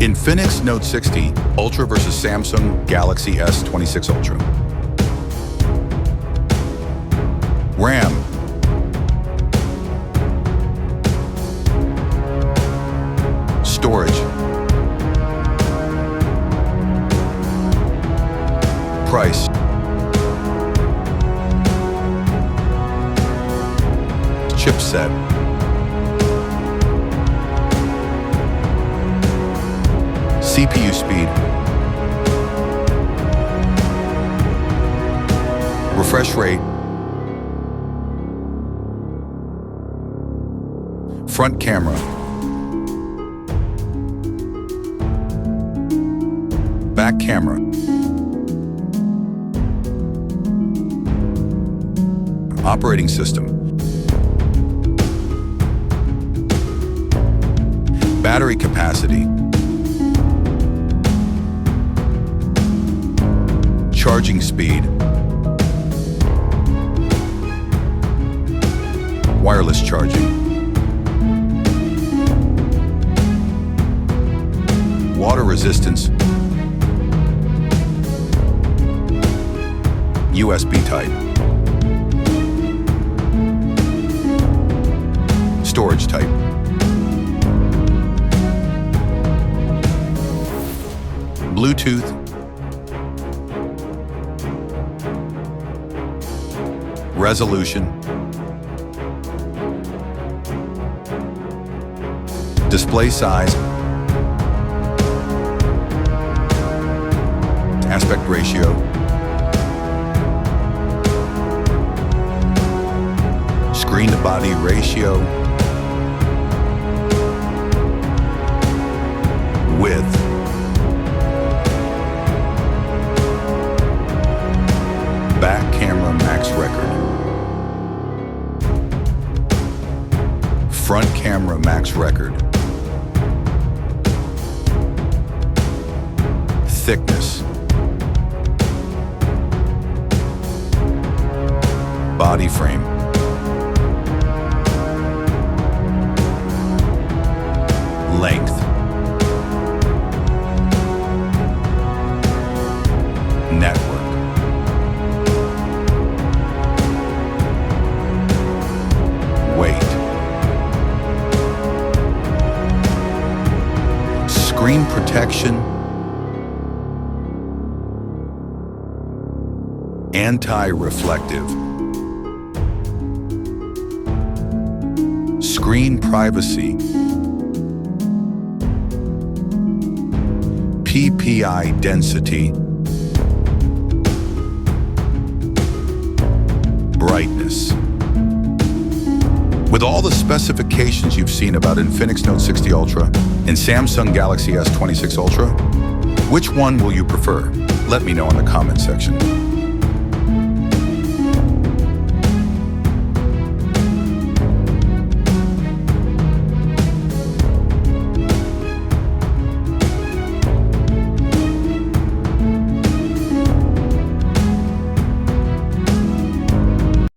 Infinix Note 60 Ultra versus Samsung Galaxy S26 Ultra. RAM, storage, price, chipset, CPU speed, refresh rate, front camera, back camera, operating system, battery capacity, charging speed, wireless charging, water resistance, USB type, storage type, Bluetooth, resolution, display size, aspect ratio, screen to body ratio, width, back camera max record, front camera max record, thickness, body frame, length, network, weight, screen protection, anti-reflective, screen privacy, PPI density, brightness. With all the specifications you've seen about Infinix Note 60 Ultra and Samsung Galaxy S26 Ultra, which one will you prefer? Let me know in the comment section.